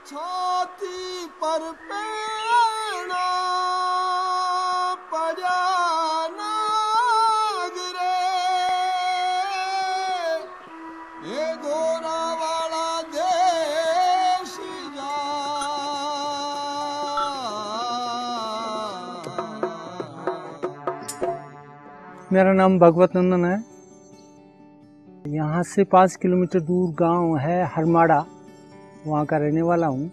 छाती पर पेना पजाना गिरे ये गोरा वाला देश जा। मेरा नाम भगवत नंदन है। यहाँ से 5 किलोमीटर दूर गांव है हरमाड़ा, वहाँ का रहने वाला हूँ।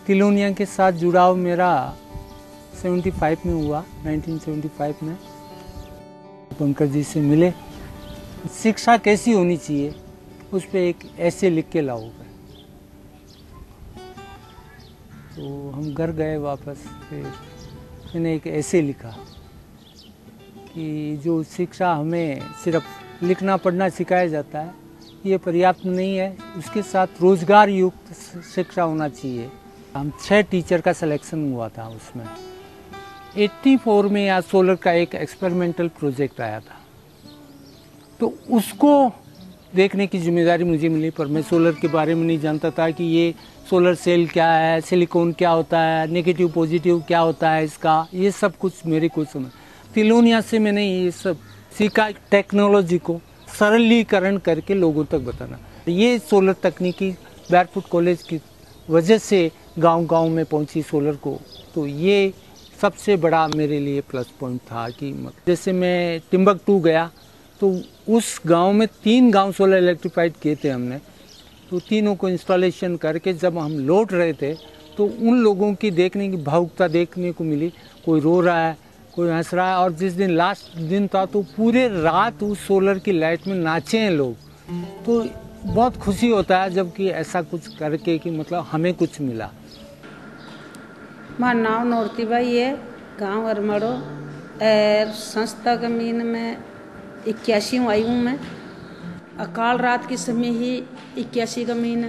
तिलोनिया के साथ जुड़ाव मेरा 75 में हुआ, 1975 में पंकज जी से मिले। शिक्षा कैसी होनी चाहिए उस पर एक ऐसे लिख के लाओगे। तो हम घर गए वापस, फिर मैंने एक ऐसे लिखा कि जो शिक्षा हमें सिर्फ लिखना पढ़ना सिखाया जाता है ये पर्याप्त नहीं है, उसके साथ रोजगार युक्त शिक्षा होना चाहिए। हम 6 टीचर का सिलेक्शन हुआ था उसमें। 84 में यहाँ सोलर का एक एक्सपेरिमेंटल प्रोजेक्ट आया था, तो उसको देखने की जिम्मेदारी मुझे मिली। पर मैं सोलर के बारे में नहीं जानता था कि ये सोलर सेल क्या है, सिलिकॉन क्या होता है, नेगेटिव पॉजिटिव क्या होता है इसका, ये सब कुछ मेरे को समझ। तिलोनिया से मैंने ये सब सीखा, टेक्नोलॉजी को सरलीकरण करके लोगों तक बताना। ये सोलर तकनीकी बैरफुट कॉलेज की वजह से गांव-गांव में पहुंची सोलर को, तो ये सबसे बड़ा मेरे लिए प्लस पॉइंट था। कि जैसे मैं टिम्बकटू गया तो उस गांव में 3 गांव सोलर इलेक्ट्रीफाइड किए थे हमने। तो तीनों को इंस्टॉलेशन करके जब हम लौट रहे थे तो उन लोगों की देखने की भावुकता देखने को मिली। कोई रो रहा है, कोई हंस रहा है। और जिस दिन लास्ट दिन था तो पूरे रात उस सोलर की लाइट में नाचे हैं लोग। तो बहुत खुशी होता है जब कि ऐसा कुछ करके कि मतलब हमें कुछ मिला। मारा नाम नौरती बाई है, गांव हरमाड़ो। और संस्था का मीन में 81 आई हूँ मैं। अकाल रात के समय ही 81 का महीना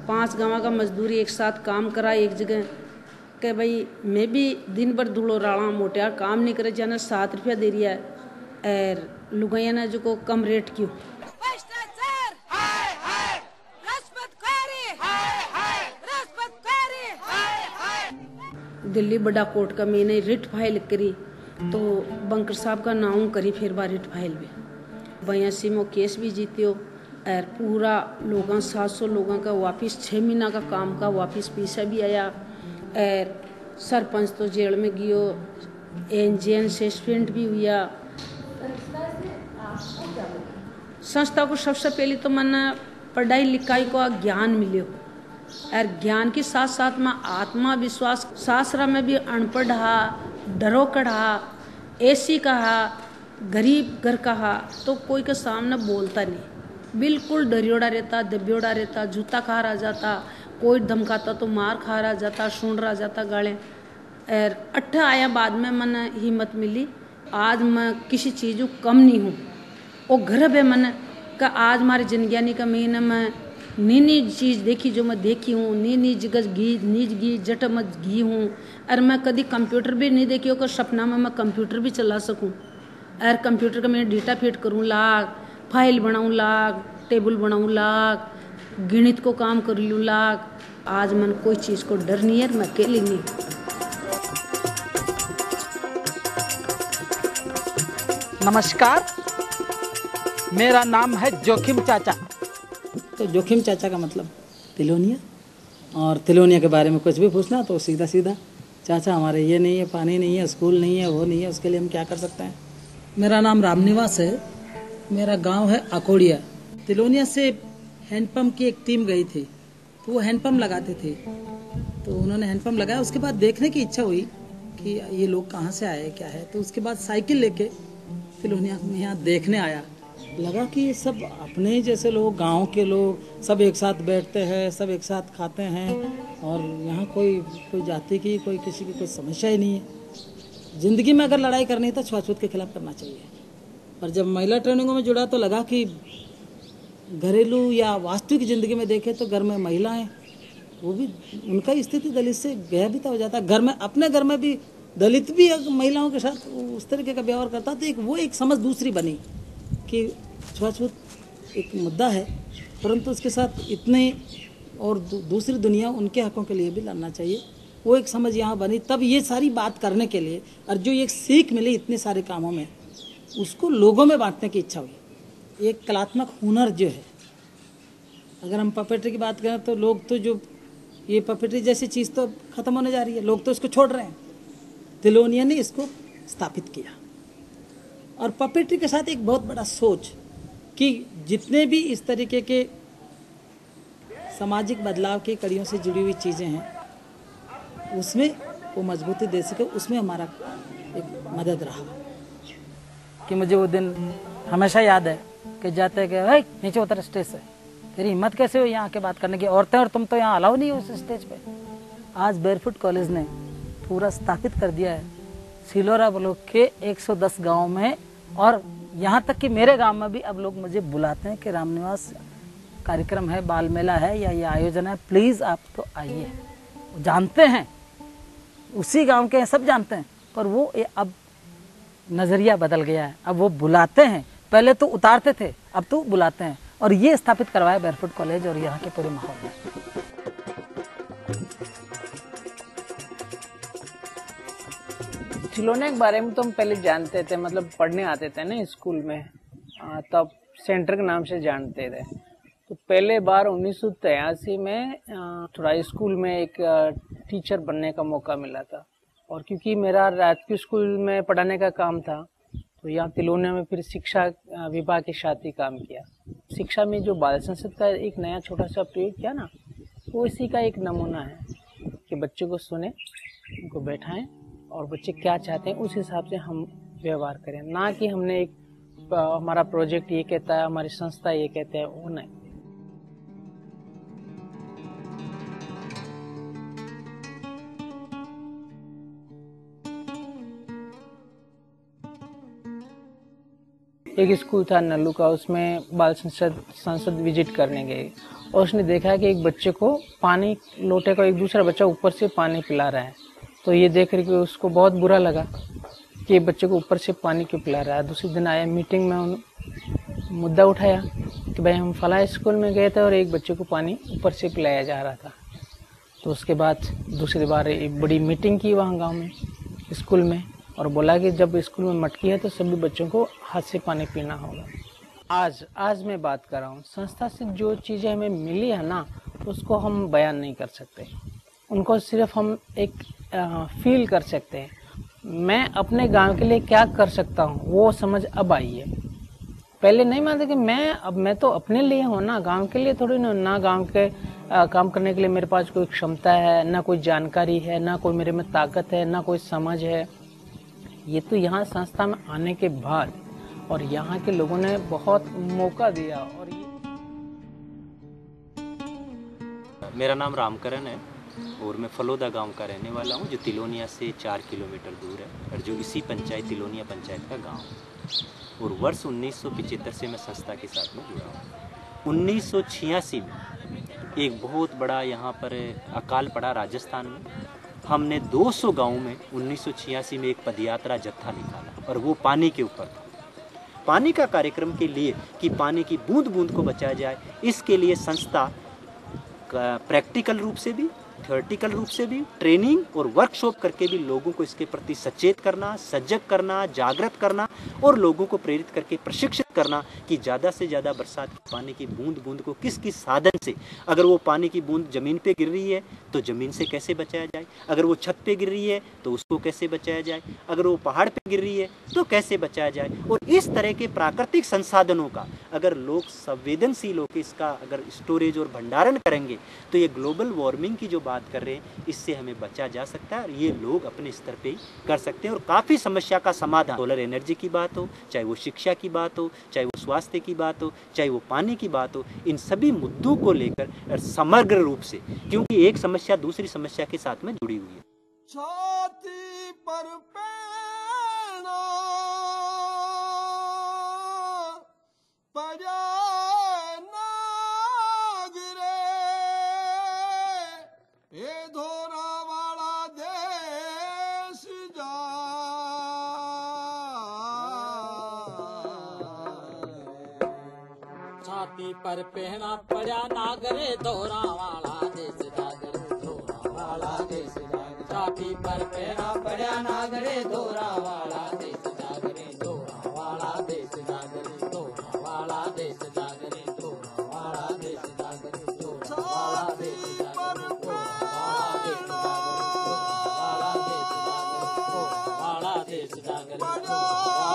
5 गाँव का मजदूरी एक साथ काम करा एक जगह के भाई मैं भी दिन भर धूलो राणा मोटिया काम नहीं करे, जाना 7 रुपया दे रही है। और लुगाइया ने जो को कम रेट क्यों दिल्ली बड़ा कोर्ट का मैंने रिट फाइल करी तो बंकर साहब का नाम करी, फिर बार रिट फाइल भी 82 में केस भी जीतियो। और पूरा लोगों 700 लोगों का वापिस 6 महीना का काम का वापिस पैसा भी आया। और सरपंच तो जेल में गियो, एनजीएन सस्पेंड भी हुआ। संस्था को सबसे पहले तो मैंने पढ़ाई लिखाई को ज्ञान मिले, और ज्ञान के साथ साथ में आत्मविश्वास। सासरा में भी अनपढ़ हा, डरो कढ़ा, ऐसी कहा, गरीब घर कहा तो कोई के सामने बोलता नहीं, बिल्कुल डरियोड़ा रहता, दबियोड़ा रहता, जूता खा रहा जाता, कोई धमकाता तो मार खा रहा जाता, सुन रहा जाता गाले। और 8 आया बाद में मैंने हिम्मत मिली, आज मैं किसी चीज़ को कम नहीं हूँ। वो गर्व है मैंने का आज हमारे जनज्ञानी का महीना में नी चीज़ देखी जो मैं देखी हूँ, नी जगह घी नीज घी जट मत घी हूँ। और मैं कभी कंप्यूटर भी नहीं देखी हो, सपना में मैं कंप्यूटर भी चला सकूँ। और कंप्यूटर का मैं डेटा फीड करूँ लाग, फाइल बनाऊँ लाग, टेबल बनाऊँ लाग, गणित को काम कर लूँ लाग। आज मन कोई चीज़ को डर नहीं है, मैं अकेली नहीं। नमस्कार, मेरा नाम है जोखिम चाचा। तो जोखिम चाचा का मतलब तिलोनिया, और तिलोनिया के बारे में कुछ भी पूछना तो सीधा सीधा चाचा हमारे ये नहीं है, पानी नहीं है, स्कूल नहीं है, वो नहीं है, उसके लिए हम क्या कर सकते हैं। मेरा नाम रामनिवास है, मेरा गांव है अकोड़िया। तिलोनिया से हैंडपम्प की एक टीम गई थी, तो वो हैंडपम्प लगाते थे। तो उन्होंने हैंडपम्प लगाया, उसके बाद देखने की इच्छा हुई कि ये लोग कहाँ से आए क्या है। तो उसके बाद साइकिल लेके तिलोनिया में यहाँ देखने आया, लगा कि ये सब अपने जैसे लोग, गांव के लोग सब एक साथ बैठते हैं, सब एक साथ खाते हैं, और यहाँ कोई जाति की कोई किसी की कोई समस्या ही नहीं है। ज़िंदगी में अगर लड़ाई करनी है तो छुआछूत के खिलाफ करना चाहिए। पर जब महिला ट्रेनिंगों में जुड़ा तो लगा कि घरेलू या वास्तविक ज़िंदगी में देखें तो घर में महिलाएं, वो भी उनका स्थिति दलित से भयभीत हो जाता है। घर में, अपने घर में भी दलित भी महिलाओं के साथ उस तरीके का व्यवहार करता, तो एक समझ दूसरी बनी कि छुआछूत एक मुद्दा है, परंतु उसके साथ इतने और दूसरी दुनिया उनके हकों के लिए भी लड़ना चाहिए। वो एक समझ यहाँ बनी, तब ये सारी बात करने के लिए और जो एक सीख मिली इतने सारे कामों में, उसको लोगों में बांटने की इच्छा हुई। एक कलात्मक हुनर जो है, अगर हम पपेट्री की बात करें तो लोग तो जो ये पपेट्री जैसी चीज़ तो ख़त्म होने जा रही है, लोग तो इसको छोड़ रहे हैं। तिलोनिया ने इसको स्थापित किया और पपेट्री के साथ एक बहुत बड़ा सोच कि जितने भी इस तरीके के सामाजिक बदलाव की कड़ियों से जुड़ी हुई चीज़ें हैं उसमें वो मजबूती दे सके, उसमें हमारा एक मदद रहा। कि मुझे वो दिन हमेशा याद है कि जाते कि भाई नीचे उतर स्टेज से, तेरी हिम्मत कैसे हुई यहाँ के बात करने की, औरतें और तुम तो यहाँ अलाउ नहीं हो उस स्टेज पे। आज बेयरफुट कॉलेज ने पूरा स्थापित कर दिया है सिलोरा ब्लॉक के 110 गाँव में, और यहाँ तक कि मेरे गांव में भी अब लोग मुझे बुलाते हैं कि रामनिवास कार्यक्रम है, बाल मेला है या ये आयोजन है, प्लीज़ आप तो आइए। जानते हैं, उसी गांव के हैं, सब जानते हैं, पर वो अब नज़रिया बदल गया है। अब वो बुलाते हैं, पहले तो उतारते थे, अब तो बुलाते हैं, और ये स्थापित करवाया बेयरफुट कॉलेज और यहाँ के पूरे माहौल में। खिलौने के बारे में तो हम पहले जानते थे, मतलब पढ़ने आते थे ना स्कूल में, तब सेंटर के नाम से जानते थे। तो पहले बार 1983 में थोड़ा स्कूल में एक टीचर बनने का मौका मिला था, और क्योंकि मेरा राजकीय स्कूल में पढ़ाने का काम था तो यहाँ तिलोनिया में फिर शिक्षा विभाग के साथ ही काम किया। शिक्षा में जो बाल संसद का एक नया छोटा सा प्रयोग किया ना, वो इसी का एक नमूना है कि बच्चों को सुने, उनको बैठाएं और बच्चे क्या चाहते हैं उस हिसाब से हम व्यवहार करें, ना कि हमने एक हमारा प्रोजेक्ट ये कहता है, हमारी संस्था ये कहते हैं, वो नहीं। एक स्कूल था नल्लू का, उसमें बाल संसद विजिट करने गए और उसने देखा कि एक बच्चे को पानी लोटे का एक दूसरा बच्चा ऊपर से पानी पिला रहा है। तो ये देख कर के उसको बहुत बुरा लगा कि बच्चे को ऊपर से पानी क्यों पिला रहा है। दूसरे दिन आया मीटिंग में, मुद्दा उठाया कि भाई हम फला स्कूल में गए थे और एक बच्चे को पानी ऊपर से पिलाया जा रहा था। तो उसके बाद दूसरी बार एक बड़ी मीटिंग की वहाँ गाँव में, स्कूल में, और बोला कि जब स्कूल में मटकी है तो सभी बच्चों को हाथ से पानी पीना होगा। आज मैं बात कर रहा हूँ, संस्था से जो चीज़ें हमें मिली है ना, उसको हम बयान नहीं कर सकते, उनको सिर्फ हम एक फील कर सकते हैं। मैं अपने गांव के लिए क्या कर सकता हूँ वो समझ अब आई है। पहले नहीं मानते कि मैं तो अपने लिए हूँ ना, गांव के लिए थोड़ी ना गांव के काम करने के लिए मेरे पास कोई क्षमता है, ना कोई जानकारी है, ना कोई मेरे में ताकत है, ना कोई समझ है। ये तो यहाँ संस्था में आने के बाद और यहाँ के लोगों ने बहुत मौका दिया। और ये मेरा नाम रामकरण है और मैं फलोदा गांव का रहने वाला हूँ, जो तिलोनिया से 4 किलोमीटर दूर है और जो इसी पंचायत तिलोनिया पंचायत का गांव है। और वर्ष 1975 से मैं संस्था के साथ में जुड़ा हूँ। 1986 में एक बहुत बड़ा यहाँ पर अकाल पड़ा राजस्थान में। हमने 200 गाँव में 1986 में एक पदयात्रा जत्था निकाला और वो पानी के ऊपर था। पानी का कार्यक्रम के लिए कि पानी की बूंद बूंद को बचाया जाए, इसके लिए संस्था प्रैक्टिकल रूप से भी, थियोरेटिकल रूप से भी ट्रेनिंग और वर्कशॉप करके भी लोगों को इसके प्रति सचेत करना, सजग करना, जागृत करना और लोगों को प्रेरित करके प्रशिक्षित करना कि ज़्यादा से ज़्यादा बरसात के पानी की बूंद बूंद को किस किस साधन से, अगर वो पानी की बूंद ज़मीन पे गिर रही है तो ज़मीन से कैसे बचाया जाए, अगर वो छत पे गिर रही है तो उसको कैसे बचाया जाए, अगर वो पहाड़ पे गिर रही है तो कैसे बचाया जाए। और इस तरह के प्राकृतिक संसाधनों का अगर लोग संवेदनशील होकर इसका अगर स्टोरेज और भंडारण करेंगे तो ये ग्लोबल वार्मिंग की जो बात कर रहे हैं इससे हमें बचा जा सकता है और ये लोग अपने स्तर पे ही कर सकते हैं। और काफ़ी समस्या का समाधान, सोलर एनर्जी की बात हो, चाहे वो शिक्षा की बात हो, चाहे वो स्वास्थ्य की बात हो, चाहे वो पानी की बात हो, इन सभी मुद्दों को लेकर समग्र रूप से, क्योंकि एक समस्या दूसरी समस्या के साथ में जुड़ी हुई है। छाती पर पैना पजा नागरे, ए धोरा वाला देश जा, छाती पर पहना पड़ा नागरे धोरा वाला पर पैरा पड़ा नागरे दोरा वाला देश जागरे दोरा वाला देश जागरे दोरा वाला देश जागरे दोरा वाला देश जागरे दोरा वाला देश जागरे दोरा वाला देश जागरे दोरा वाला देश जागरे दोरा वाला देश जागरे दोरा